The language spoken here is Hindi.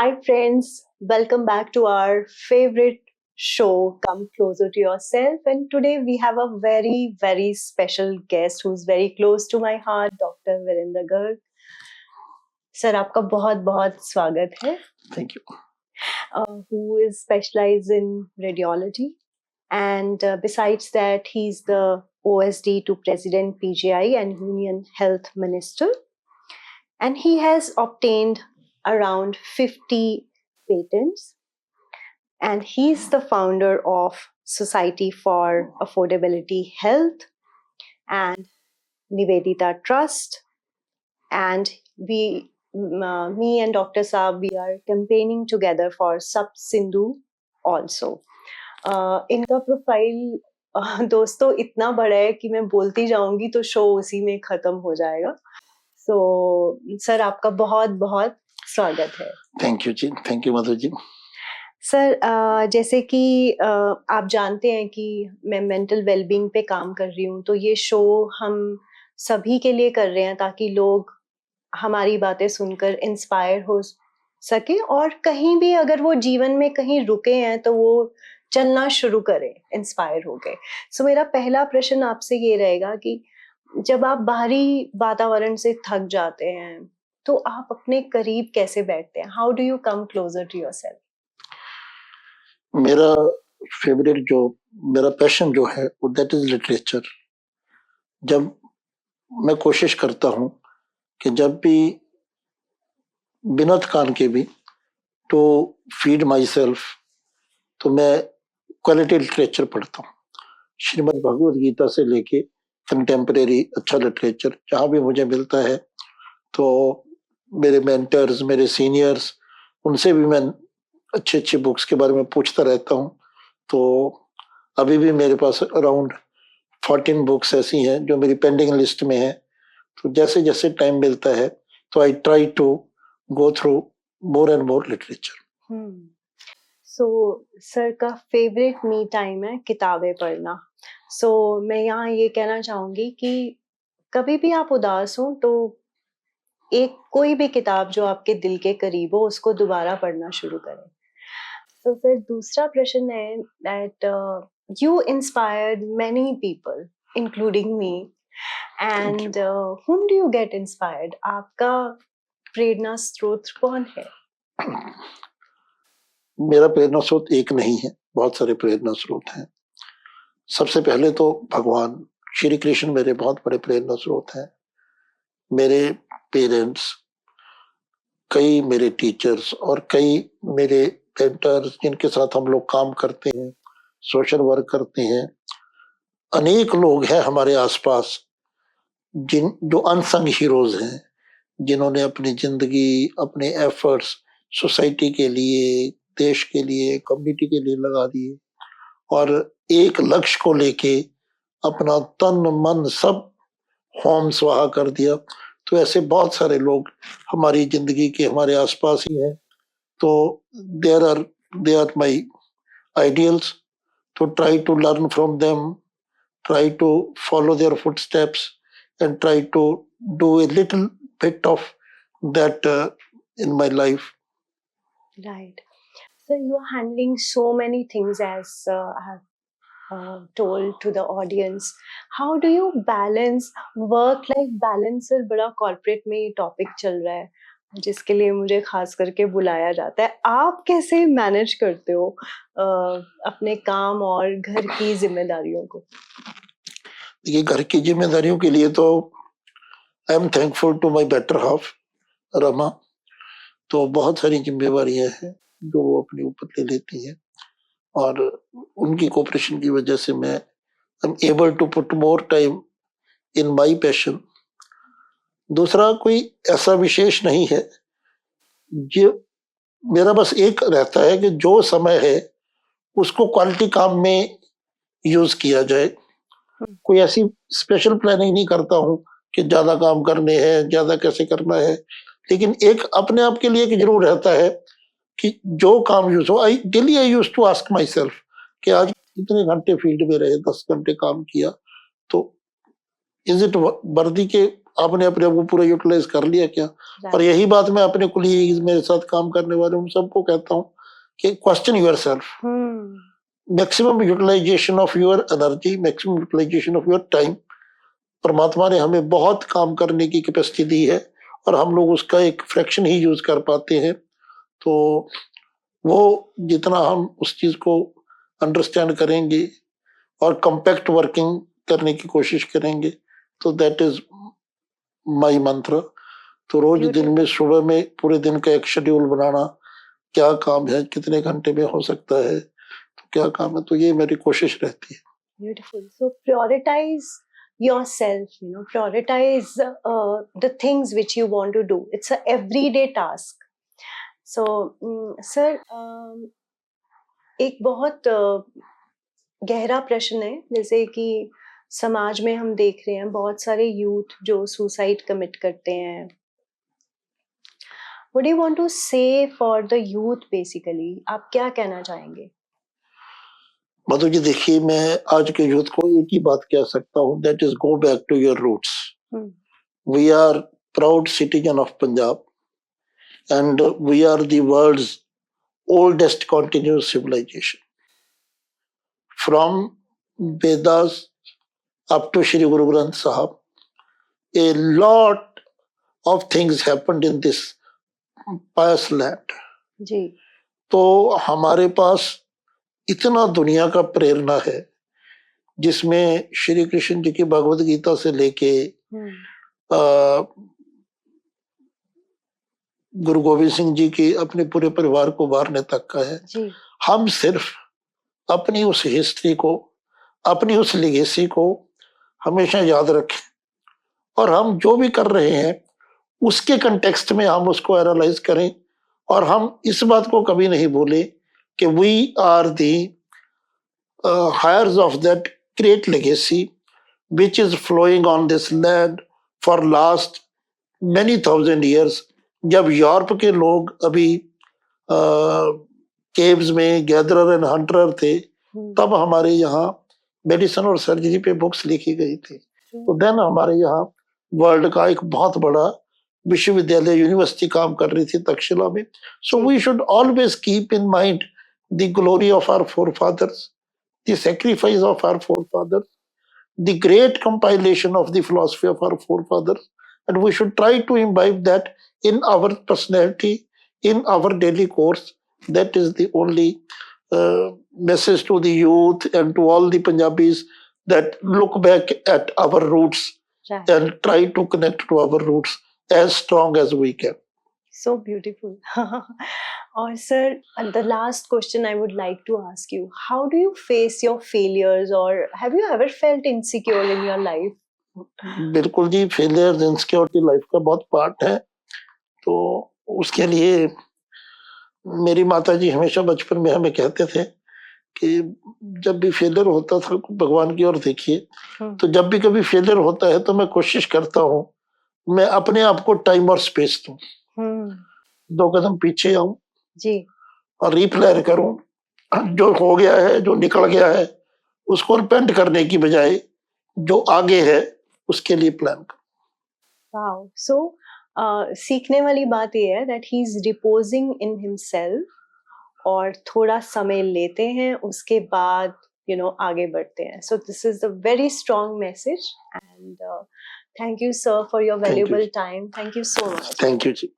Hi, friends. Welcome back to our favorite show, Come Closer to Yourself. And today we have a very, very special guest who's very close to my heart, Dr. Virender Garg. Sir, आपका बहुत बहुत स्वागत है. Thank you. Who is specialized in radiology. And besides that, he's the OSD to President PGI and Union Health Minister. And he has obtained around 50 patents. And he's the founder of Society for Affordability Health and Nivedita Trust. And me and Dr. Saab, we are campaigning together for Sab Sindhu also. इनका प्रोफाइल दोस्तों इतना बड़ा है कि मैं बोलती जाऊंगी तो शो उसी में खत्म हो जाएगा. सो सर आपका बहुत बहुत स्वागत है. थैंक यू जी, thank you Madhu ji. Sir जैसे कि आप जानते हैं कि मैं मेंटल वेलबींग पे काम कर रही हूँ, तो ये शो हम सभी के लिए कर रहे हैं ताकि लोग हमारी बातें सुनकर इंस्पायर हो सके और कहीं भी अगर वो जीवन में कहीं रुके हैं तो वो चलना शुरू करें इंस्पायर हो गए. सो मेरा पहला प्रश्न आपसे ये रहेगा कि जब आप बाहरी वातावरण से थक जाते हैं तो आप अपने करीब कैसे बैठते हैं? How do you come closer to yourself? मेरा फेवरेट जो मेरा पैशन जो है वो दैट इज लिटरेचर. जब मैं कोशिश करता हूँ कि जब भी बिना थकान के भी टू फीड माई सेल्फ तो मैं क्वालिटी लिटरेचर पढ़ता हूँ. श्रीमद् भगवद गीता से लेके कंटेम्प्रेरी अच्छा लिटरेचर जहाँ भी मुझे मिलता है तो मेरे मेंटर्स, मेरे सीनियर्स, उनसे भी मैं अच्छे अच्छे बुक्स के बारे में पूछता रहता हूँ. तो अभी भी मेरे पास अराउंड 14 बुक्स ऐसी हैं जो मेरी पेंडिंग लिस्ट में है. तो जैसे जैसे टाइम मिलता है तो I try to go through more and more literature. So sir का फेवरेट मी टाइम है किताबें पढ़ना. सो मैं यहाँ ये कहना चाहूंगी कि कभी भी आप उदास हो तो एक कोई भी किताब जो आपके दिल के करीब हो उसको दोबारा पढ़ना शुरू करें. तो सर दूसरा प्रश्न है that you inspired many people including me and whom do you get inspired? आपका प्रेरणा स्रोत कौन है? मेरा प्रेरणा स्रोत एक नहीं है, बहुत सारे प्रेरणा स्रोत हैं. सबसे पहले तो भगवान श्री कृष्ण मेरे बहुत बड़े प्रेरणा स्रोत हैं. मेरे पेरेंट्स, कई मेरे टीचर्स और कई मेरे मेंटर्स जिनके साथ हम लोग काम करते हैं, सोशल वर्क करते हैं. अनेक लोग हैं हमारे आसपास जो अनसंग हीरोज हैं, जिन्होंने अपनी जिंदगी, अपने एफर्ट्स सोसाइटी के लिए, देश के लिए, कम्युनिटी के लिए लगा दिए और एक लक्ष्य को लेके अपना तन मन सब होम स्वाहा कर दिया. तो ऐसे बहुत सारे लोग हमारी जिंदगी के हमारे आसपास ही हैं. तो दे आर माय आइडियल्स. तो try to learn from them, try to follow their footsteps and try to do a little bit of that in my life. Right. So you are handling so many things as I have told to the audience. How do you balance work-life balance? Sir बड़ा corporate में ये topic चल रहा है जिसके लिए मुझे खास करके बुलाया जाता है. आप कैसे मैनेज करते हो अपने काम और घर की जिम्मेदारियों को? ये घर की जिम्मेदारियों के लिए तो I am thankful to my better half Rama. तो बहुत सारी जिम्मेवारियां हैं जो वो अपने ऊपर ले लेती हैं और उनकी कोऑपरेशन की वजह से मैं I am able to put more time in my passion. दूसरा कोई ऐसा विशेष नहीं है, जो मेरा बस एक रहता है कि जो समय है उसको क्वालिटी काम में यूज किया जाए. कोई ऐसी स्पेशल प्लानिंग नहीं करता हूँ कि ज्यादा काम करने हैं, ज्यादा कैसे करना है. लेकिन एक अपने आप के लिए एक जरूर रहता है कि जो काम यूज हो. I daily I used to ask myself कि आज इतने घंटे फील्ड में रहे, 10 घंटे काम किया, तो इज इट वर्दी के आपने अपने आप को पूरा यूटिलाइज कर लिया क्या? और यही बात मैं अपने कुलीग्स, मेरे साथ काम करने वाले उन सबको कहता हूँ कि question yourself, maximum utilisation of your energy, maximum utilisation of your time. परमात्मा ने हमें बहुत काम करने की कैपेसिटी दी है और हम लोग उसका एक फ्रैक्शन ही यूज कर पाते हैं। तो वो जितना हम उस चीज को अंडरस्टैंड करेंगे और कम्पैक्ट वर्किंग करने की कोशिश करेंगे, तो दैट इज माय मंत्र। तो रोज दिन में सुबह में पूरे दिन का एक शेड्यूल बनाना, क्या काम है, कितने घंटे में हो सकता है, तो क्या काम है, तो ये मेरी कोशिश रहती है। Beautiful. So prioritize yourself, prioritize the things which you want to do. It's a everyday task. So, sir, एक बहुत गहरा प्रश्न है, जैसे कि समाज में हम देख रहे हैं बहुत सारे यूथ जो सुसाइड कमिट करते हैं। What do you want to say for the youth basically? आप क्या कहना चाहेंगे? मधु जी देखिए, मैं आज के यूथ को एक ही बात कह सकता हूँ, that is go back to your roots. We are proud citizen of Punjab and we are the world's oldest continuous civilization. From Vedas up to Shri Guru Granth Sahib, a lot of things happened in this pious land. जी. तो हमारे पास इतना दुनिया का प्रेरणा है, जिसमें श्री कृष्ण जी की भगवत गीता से लेके गुरु गोविंद सिंह जी की अपने पूरे परिवार को मारने तक का है जी. हम सिर्फ अपनी उस हिस्ट्री को, अपनी उस लेगेसी को हमेशा याद रखें और हम जो भी कर रहे हैं उसके कंटेक्स्ट में हम उसको एनालाइज करें और हम इस बात को कभी नहीं भूलें कि we are the heirs of that great legacy which is flowing on this land for last many thousand years. जब यूरोप के लोग अभी केव्स में गैदरर एंड हंटर थे, तब हमारे यहाँ मेडिसिन और सर्जरी पे बुक्स लिखी गई थी। तो देन हमारे यहाँ वर्ल्ड का एक बहुत बड़ा विश्वविद्यालय, यूनिवर्सिटी काम कर रही थी तक्षशिला में। So we should always keep in mind the glory of our forefathers, the sacrifice of our forefathers, the great compilation of the philosophy of our forefathers, and we should try to imbibe that in our personality, in our daily course. That is the only message to the youth and to all the Punjabis, that look back at our roots and try to connect to our roots as strong as we can. So beautiful. Or sir, the last question I would like to ask you, how do you face your failures, or have you ever felt insecure in your life? बिल्कुल जी, फेलियर इनसिक्योरिटी लाइफ का बहुत पार्ट है। तो उसके लिए मेरी माता जी हमेशा बचपन में हमें कहते थे कि जब भी फेलियर होता था भगवान की ओर देखिए, तो जब भी कभी फेलियर होता है तो मैं कोशिश करता हूँ मैं अपने आप को टाइम और स्पेस दूं, 2 कदम पीछे आऊं जी और रीप्लान करूं। जो हो गया है, जो निकल गया है, उसको रिपेंट करने की बजाय जो आगे है उसके लिए प्लान करो। वाओ, सो सीखने वाली बात ये है that he is reposing in himself और थोड़ा समय लेते हैं, उसके बाद आगे बढ़ते हैं। So this is the very strong message and thank you sir for your valuable time. Thank you so much. Thank you ji.